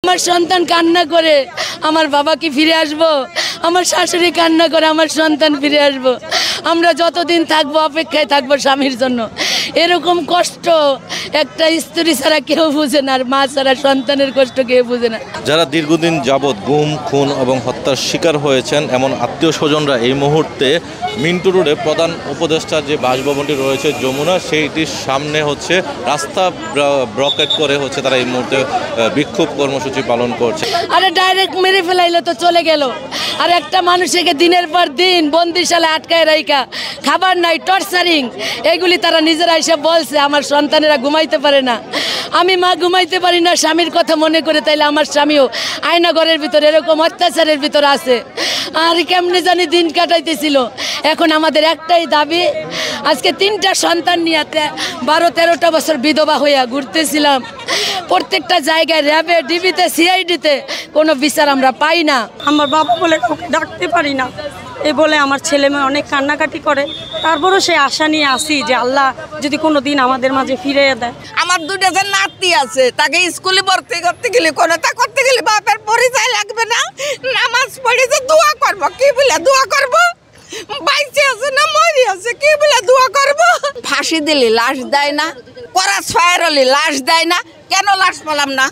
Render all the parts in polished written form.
আমার সন্তান কান্না করে আমার বাবা কি ফিরে আসবো, আমার শাশুড়ি কান্না করে আমার সন্তান ফিরে আসবো। আমরা যতদিন থাকবো অপেক্ষায় থাকবো স্বামীর জন্য। এরকম কষ্ট একটা স্ত্রী ছাড়া কেউ বুঝে না, আর মা ছাড়া সন্তানের কষ্ট কেউ বুঝে না। যারা দীর্ঘদিন যাবৎ গুম, খুন এবং হত্যার শিকার হয়েছেন এমন আত্মীয় স্বজনরা এই মুহূর্তে মিন্টু রোডে প্রধান উপদেষ্টার যে বাসভবনটি রয়েছে যমুনা, সেইটির সামনে হচ্ছে রাস্তা ব্লকেট করে হচ্ছে তারা এই মুহূর্তে বিক্ষোভ কর্মসূচি পালন করছে। আরে ডাইরেক্ট মেরে ফেলাইলো তো চলে গেল, আর একটা মানুষকে দিনের পর দিন বন্দিশালে আটকায় রাইকা, খাবার নাই, টর্চারিং, এগুলি তারা নিজেরা এসে বলছে। আমার সন্তানেরা ঘুমাইতে পারে না, আমি মা ঘুমাইতে পারি না স্বামীর কথা মনে করে। তাইলে আমার স্বামীও আয়নাঘরের ভিতরে এরকম অত্যাচারের ভিতরে আছে, আর কেমনে জানি দিন কাটাইতেছিল। এখন আমাদের একটাই দাবি, আজকে 3টা সন্তান নিয়ে 12-13টা বছর বিধবা হইয়া ঘুরতেছিলাম, প্রত্যেকটা জায়গায় র্যাবে, ডিবিতে, সিআইডিতে কোনো বিচার আমরা পাই না। আমার বাবা বলে ডাকতে পারি না, এই বলে আমার ছেলে মেয়ে অনেক কান্নাকাটি করে। তারপরও সে আশা নিয়ে আসি যে আল্লাহ যদি কোনো দিন আমাদের মাঝে ফিরে দেয়। আমার 2টা যে নাতি আছে, তাকে স্কুলে ভর্তি করতে গেলে কোনোটা করতে গেলে বাপের পরিচয় লাগবে না, নামাজ পড়ে যে দোয়া করবো, কি বলে দোয়া করবো, বাইচে আছে না মরি আছে, কি বলে দোয়া করবো। ফাঁসি দিলে লাশ দেয় না, করা ছয়ের হলে লাশ দেয় না, কেন লাশ পেলাম না?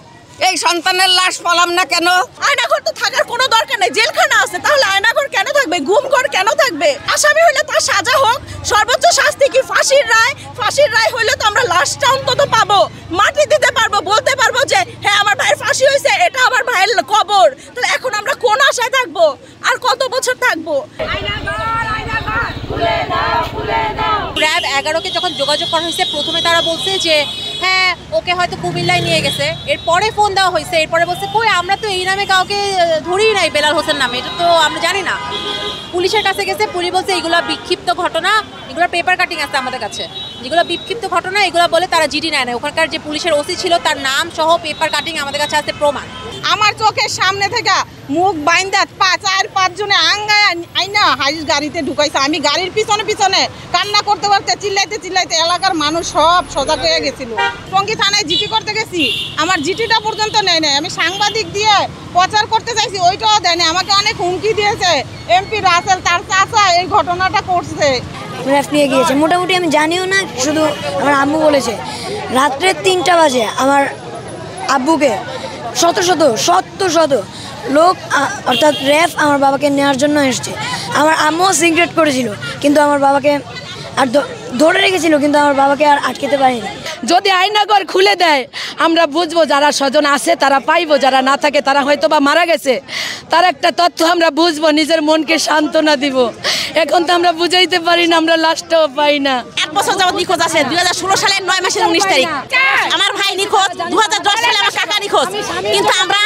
এই সন্তানের লাশ পেলাম না কেন? আয়নাঘর তো থাকার কোনো দরকার নেই, জেলখানা আছে, তাহলে আয়নাঘর কেন থাকবে, গুমঘর কেন থাকবে? আসামি হইলে তার সাজা হোক, সর্বোচ্চ শাস্তি কি ফাঁসির রায়? ফাঁসির রায় হইলে তো আমরা লাশটা অন্তত পাবো, মাটি দিতে পারবো, বলতে পারবো যে হ্যাঁ আমার ভাইয়ের ফাঁসি হয়েছে, এটা আমার ভাইয়ের কবর। তাহলে এখন আমরা কোন আশায় থাকবো, আর কত বছর থাকবো? র্যাব 11কে যখন যোগাযোগ করা হয়েছে, প্রথমে তারা বলছে যে হ্যাঁ ওকে হয়তো কুমিল্লায় নিয়ে গেছে, এরপরে ফোন দেওয়া হয়েছে, এরপরে বলছে কই আমরা তো এই নামে কাউকে ধরেই নাই, বেলাল হোসেন নামে, এটা তো আমরা জানি না। পুলিশের কাছে গেছে, পুলিশ বলছে এগুলো বিক্ষিপ্ত ঘটনা, এগুলো পেপার কাটিং আছে আমাদের কাছে, যেগুলো বিক্ষিপ্ত ঘটনা এগুলো বলে তারা জিডি নেয় না। ওখানকার যে পুলিশের ওসি ছিল তার নাম সহ পেপার কাটিং আমাদের কাছে আছে প্রমাণ। আমার চোখের সামনে থেকে মুখ বাইন্দা 4-5 জনে আঙ্গায় আইনা হাইস গাড়িতে ঢুকাইছে। আমি গাড়ির পিছনে পিছনে কান্না করতে করতে চিল্লাইতে এলাকার মানুষ সব সজাগ হয়ে গেছিল। টঙ্গী থানায় জিটি করতে গেছি, আমার জিটিটা পর্যন্ত নেয় নাই। আমি সাংবাদিক দিয়ে প্রচার করতে চাইছি, ওইটাও দেয় না। আমাকে অনেক হুমকি দিয়েছে। এমপি রাসেল তার চাচা এই ঘটনাটা করছে, নিয়ে গিয়েছে। মোটামুটি আমি জানিও না, শুধু আমার আম্মু বলেছে রাত্রে 3টা বাজে আমার আব্বুকে শত শত লোক অর্থাৎ র্যাব আমার বাবাকে নেওয়ার জন্য এসছে। আমার আম্মুও সিগারেট করেছিল, কিন্তু আমার বাবাকে আর ধরে রেখেছিল, কিন্তু আমার বাবাকে আর আটকেতে পারেনি। যদি আয়নাঘর খুলে দেয় আমরা বুঝবো, যারা স্বজন আছে তারা পাইবো, যারা না থাকে তারা হয়তো বা মারা গেছে, তার একটা তথ্য আমরা বুঝবো, নিজের মনকে সান্ত্বনা দিব। এখন তো আমরা বুঝাইতে পারি না, আমরা লাশটাও পাই না। 1 বছর যাবত নিখোঁজ আছে, 2016 সালের 9 মাসের 19 তারিখ আমার ভাই নিখোঁজ, 2010 সালে আমার কাকা নিখোঁজ। কিন্তু আমরা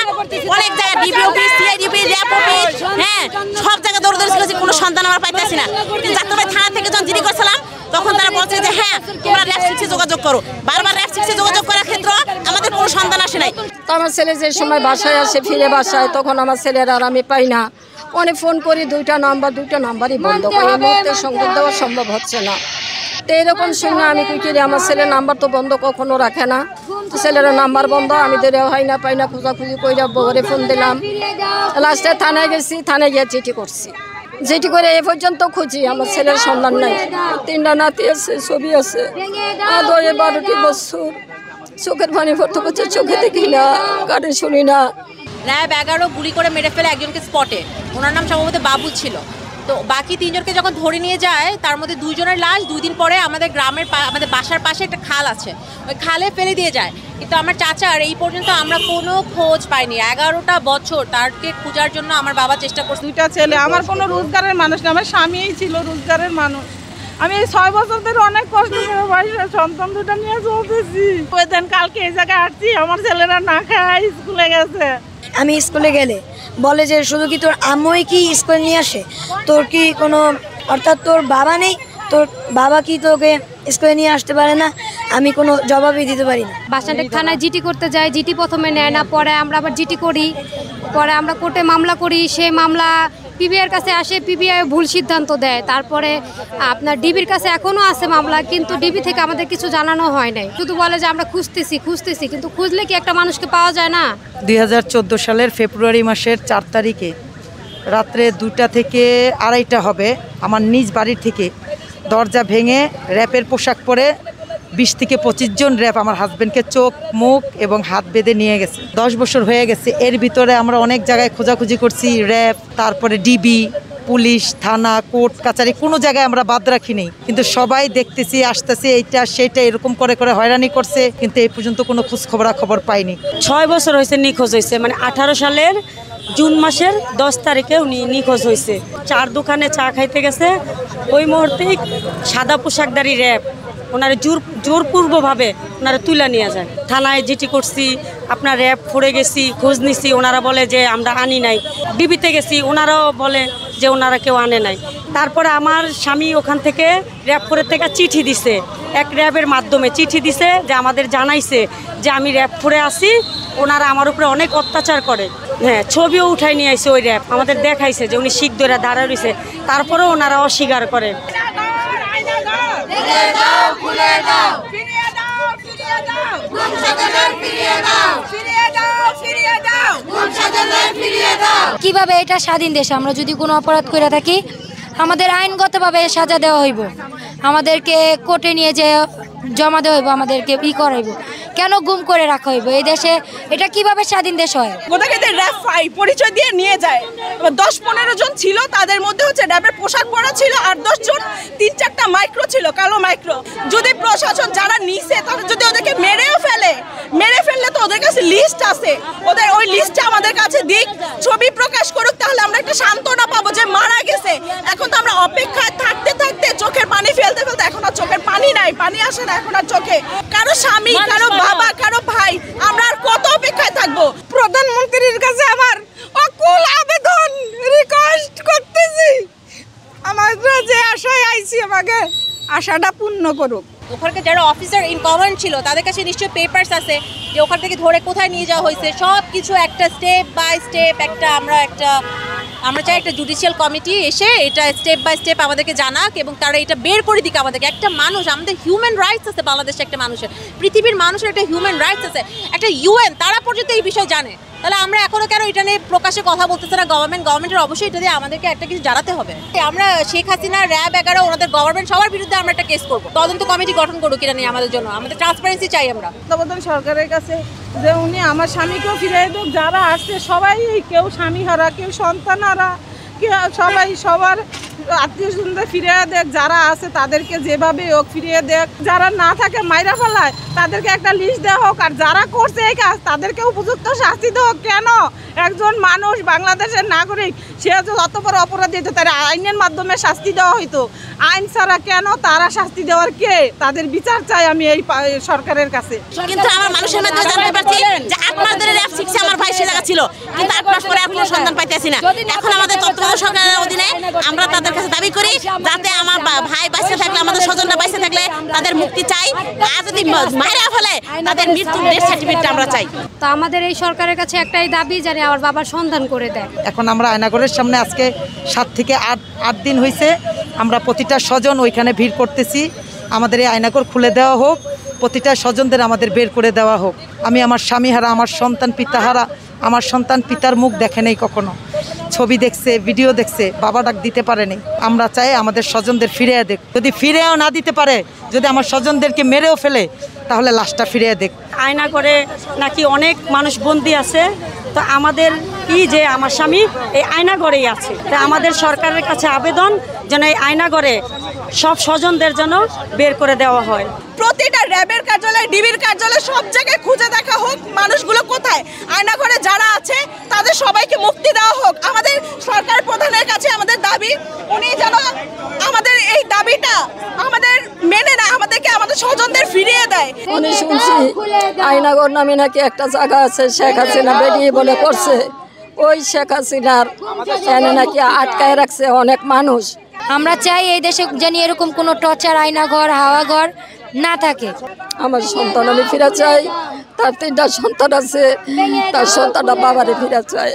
অনেক জায়গায় DB office, CIDP, RAB office, হ্যাঁ সব জায়গায় দৌড়াদৌড়ি করেছি, কোনো সন্ধান আমরা পাইতেছি না। কিন্তু যাত্রাবাড়ি থানা থেকে যখন জিডি করছিলাম তখন তারা বলছে যে হ্যাঁ তোমরা র্যাব 6-এ যোগাযোগ করো। বারবার র্যাব 6-এ যোগাযোগ করার ক্ষেত্রে আমাদের কোনো সন্ধান আসে নাই। তো আমার ছেলে যে সময় বাসায় আসে, ফিরে বাসায়, তখন আমার ছেলের আর আমি পাই না। অনেক ফোন করি, 2টা নাম্বারই বন্ধ করে, এই মুহূর্তে সংযোগ দেওয়া সম্ভব হচ্ছে না। তো এরকম শুনে আমি কি করি, আমার ছেলের নাম্বার তো বন্ধ কখনো রাখে না, তো ছেলের নাম্বার বন্ধ, আমি ধরে হয় না পাই না, খোঁজাখুঁজি করে বগরে ফোন দিলাম। লাস্টে থানায় গেছি, থানায় গিয়ে চিঠি করছি। যেটি করে এ পর্যন্ত খুঁজি, আমার ছেলের সন্ধান নাই। 3টা নাতি আছে, ছবি আছে, 12টি বছর, চোখের পানি ভর্তি করছে, চোখে দেখি না, কানে শুনি না। র্যাব 11 গুলি করে মেরে ফেলে একজনকে স্পটে, ওনার নাম সম্ভবত বাবু ছিল। তো বাকি 3জনকে যখন ধরে নিয়ে যায়, তার মধ্যে 2 জনের লাশ 2 দিন পরে আমাদের গ্রামের আমাদের বাসার পাশে একটা খাল আছে, ওই খালে ফেলে দিয়ে যায়। কিন্তু আমার চাচার এই পর্যন্ত আমরা কোনো খোঁজ পাইনি। 11টা বছর তারকে খোঁজার জন্য আমার বাবা চেষ্টা করছে। 2টা ছেলে, আমার কোনো রোজগারের মানুষ না, আমার স্বামীই ছিল রোজগারের মানুষ। আমি এই 6 বছর ধরে অনেক কষ্ট করে বয়সে সন্তান 2টা নিয়ে চলতেছি। ওই দিন কালকে এই জায়গায় আসছি, আমার ছেলেরা না খায় স্কুলে গেছে। আমি স্কুলে গেলে বলে যে শুধু কি তোর আম্মুই কি স্কুলে নিয়ে আসে, তোর কি কোনো অর্থাৎ তোর বাবা নেই, তোর বাবা কি তোকে স্কুলে নিয়ে আসতে পারে না? আমি কোনো জবাবই দিতে পারি না। বাসস্ট্যান্ড থানায় জিটি করতে যাই, জিটি প্রথমে নেয় না, পরে আমরা আবার জিটি করি, পরে আমরা কোর্টে মামলা করি, সেই মামলা পিবিআইয়ের কাছে আসে, পিবিআই ভুল সিদ্ধান্ত দেয়। তারপরে আপনার ডিবির কাছে এখনও আছে মামলা, কিন্তু ডিবি থেকে আমাদের কিছু জানানো হয় নাই। শুধু বলে যে আমরা খুঁজতেছি, কিন্তু খুঁজলে কি একটা মানুষকে পাওয়া যায় না? 2014 সালের ফেব্রুয়ারি মাসের 4 তারিখে রাত্রে 2টা থেকে 2:30 হবে আমার নিজ বাড়ির থেকে দরজা ভেঙে র্যাপের পোশাক পরে 20 থেকে 25 জন র্যাপ আমার হাজব্যান্ডকে চোখ, মুখ এবং হাত বেঁধে নিয়ে গেছে। 10 বছর হয়ে গেছে। এর ভিতরে আমরা অনেক জায়গায় খোঁজাখুঁজি করছি, র্যাব, তারপরে ডিবি, পুলিশ, থানা, কোর্ট কাছারি, কোনো জায়গায় আমরা বাদ রাখি নেই। কিন্তু সবাই দেখতেছি, আসতেছি, এইটা সেইটা এরকম করে করে হয়রানি করছে, কিন্তু এই পর্যন্ত কোনো খবর পাইনি। 6 বছর হয়েছে নিখোঁজ হয়েছে, মানে 18 সালের জুন মাসের 10 তারিখে উনি নিখোঁজ হয়েছে। চার দোকানে চা খাইতে গেছে, ওই মুহূর্তেই সাদা পোশাকধারী র্যাব ওনারা জোরপূর্বভাবে ওনারা তুলে নিয়ে যায়। থানায় জিটি করছি, আপনার র্যাব ফোরে গেছি, খোঁজ নিছি, ওনারা বলে যে আমরা আনি নাই। ডিবিতে গেছি, ওনারাও বলে যে ওনারা কেউ আনে নাই। তারপরে আমার স্বামী ওখান থেকে র্যাব ফোরের থেকে চিঠি দিছে, এক র্যাবের মাধ্যমে চিঠি দিছে যে আমাদের জানাইছে যে আমি র্যাব ফোরে আসি, ওনারা আমার উপরে অনেক অত্যাচার করে। হ্যাঁ, ছবিও উঠাই নিয়ে আসছে ওই র্যাব, আমাদের দেখাইছে যে উনি শিখ ধরে দাঁড়া রয়েছে, তারপরেও ওনারা অস্বীকার করে। কিভাবে এটা স্বাধীন দেশ, আমরা যদি কোনো অপরাধ করে থাকি আমাদের আইনগতভাবে সাজা দেওয়া হইব, আমাদেরকে কোর্টে নিয়ে যে জমা দেওয়া হইব, আমাদেরকে করাইব। কেন গুম করে রাখা হইব এই দেশে? এটা কিভাবে স্বাধীন দেশ হয়? ওদেরকে র্যাব পরিচয় দিয়ে নিয়ে যায়। 10-15 জন ছিল, তাদের মধ্যে হচ্ছে র্যাবের পোশাক পরা ছিল, আর 10 জন 3-4টা মাইক্রো ছিল, কালো মাইক্রো। যদি প্রশাসন যারা নিছে তারা যদি ওদেরকে মেরে ফেললে তো ওদের কাছে লিস্ট আছে, ওদের ওই লিস্টটা আমাদের কাছে দিক, ছবি প্রকাশ করুক, তাহলে আমরা একটা সান্ত্বনা পাবো যে মারা গেছে। এখন তো আমরা অপেক্ষায় থাকতে থাকতে চোখের পানি ফেলতে এখন আর চোখের পানি নাই, পানি আসে না এখন আর চোখে। কারো স্বামী, কারো বাবা, কারো ভাই, আমরা আর কত অপেক্ষায় থাকবো? প্রধানমন্ত্রীর কাছে আমার অকুল আবেদন, রিকোয়েস্ট করতেছি, আমরা যে আশায় আইছি আমাকে আশাটা পূর্ণ করুক। ওখানকার যারা অফিসার ইন কমান্ড ছিল তাদের কাছে নিশ্চয়ই পেপারস আছে যে ওখান থেকে ধরে কোথায় নিয়ে যাওয়া হয়েছে, সব কিছু একটা স্টেপ বাই স্টেপ আমরা চাই একটা জুডিশিয়াল কমিটি এসে এটা স্টেপ বাই স্টেপ আমাদেরকে জানাক এবং তারা এটা বের করে দিক আমাদেরকে। একটা মানুষ, আমাদের হিউম্যান রাইটস আছে বাংলাদেশে, একটা মানুষের, পৃথিবীর মানুষের একটা হিউম্যান রাইটস আছে, একটা ইউএন, তারা পর্যন্ত এই বিষয় জানে। তাহলে আমরা এখনো কেন এটা নিয়ে প্রকাশ্যে কথা বলতেছে না? গভর্নমেন্টের অবশ্যই এটা দিয়ে আমাদেরকে একটা কিছু জানাতে হবে। আমরা শেখ হাসিনা, র্যাব 11, ওনাদের গভর্নমেন্ট সবার বিরুদ্ধে আমরা একটা কেস করবো, তদন্ত কমিটি গঠন করুক এটা নিয়ে আমাদের জন্য। আমাদের ট্রান্সপারেন্সি চাই আমরা সরকারের কাছে যে উনি আমার স্বামীকেও ফিরিয়ে দেব, যারা আসছে সবাই, কেউ স্বামী হারা, কেউ সন্তান হারা, সবাই সবার আত্মীয় স্বজনদের ফিরিয়ে দেখ, যারা আছে তাদেরকে যেভাবে হোক ফিরিয়ে দেখ, যারা না থাকে মাইরা ফেলায় তাদেরকে একটা লিস্ট দেওয়া হোক, আর যারা করছে এই কাজ তাদেরকে উপযুক্ত শাস্তি দেওয়া হোক। কেন একজন মানুষ, বাংলাদেশের নাগরিক, সে যত বড় অপরাধী হতো তার আইনের মাধ্যমে শাস্তি দেওয়া হইতো, আইন ছাড়া কেন তারা শাস্তি দেওয়ার কে? তাদের বিচার চাই আমি এই সরকারের কাছে। কিন্তু আমার মানুষের মাধ্যমে জানতে পারছি যে 8 মাস ধরে র্যাব শিখছে, আমার ভাই সে জায়গা ছিল, কিন্তু 8 মাস পরে আর কোনো সন্ধান পাইতেছি না। এখন আমাদের তত্ত্বাবধায়ক সরকারের অধীনে আমরা তাদের কাছে দাবি করি যাতে আমার ভাই বাইসে থাকলে, আমাদের স্বজনরা বাইসে থাকলে তাদের মুক্তি চাই, আর যদি মারা ফেলে তাদের মৃত্যুর ডেথ সার্টিফিকেট আমরা চাই। তো আমাদের এই সরকারের কাছে একটাই দাবি, যেন আমার বাবার সন্ধান করে দেয়। এখন আমরা আয়নাগরের সামনে আজকে 7 থেকে 8 দিন হয়েছে, আমরা প্রতিটা স্বজন ওইখানে ভিড় করতেছি, আমাদের এই আয়নাগর খুলে দেওয়া হোক, প্রতিটা স্বজনদের আমাদের বের করে দেওয়া হোক। আমি আমার স্বামী হারা, আমার সন্তান পিতা হারা, আমার সন্তান পিতার মুখ দেখে নেই কখনো, ছবি দেখছে, ভিডিও দেখছে, বাবা ডাক দিতে পারেনি। আমরা চাই আমাদের স্বজনদের ফিরিয়ে দেখ, যদি ফিরেও না দিতে পারে, যদি আমার স্বজনদেরকে মেরেও ফেলে, তাহলে লাশটা ফিরিয়ে দেখ। আয়নাগরে নাকি অনেক মানুষ বন্দী আছে, তো আমাদের যে আমার স্বামী এই আয়নাগরেই আছে, তো আমাদের সরকারের কাছে আবেদন যেন এই আয়নাগরে সব স্বজনদের জন্য বের করে দেওয়া হয়। প্রতিটা র্যাবের কার্যালয়, ডিবির কার্যালয়, সব জায়গায় খুঁজে দেখা হোক মানুষগুলো কোথায়। আয়নাঘরে যারা আছে তাদের সবাইকে মুক্তি দেওয়া হোক। আমাদের সরকার প্রধানের কাছে আমাদের দাবি, উনি যেন আমাদের এই দাবিটা আমাদের মেনে নেয়, আমাদেরকে আমাদের স্বজনদের ফিরিয়ে দেয়। উনি শুনছি আয়নাগর নামে নাকি একটা জায়গা আছে, শেখ হাসিনা বেরিয়ে বলে করছে, ওই শেখ হাসিনার এনে নাকি আটকায় রাখছে অনেক মানুষ। আমরা চাই এই দেশে যেন এরকম কোনো টর্চার, আয়নাঘর, হাওয়াঘর না থাকে। আমার সন্তান আমি ফিরে চাই, তার 3টা সন্তান আছে, তার সন্তানটা বাবারে ফিরে চায়।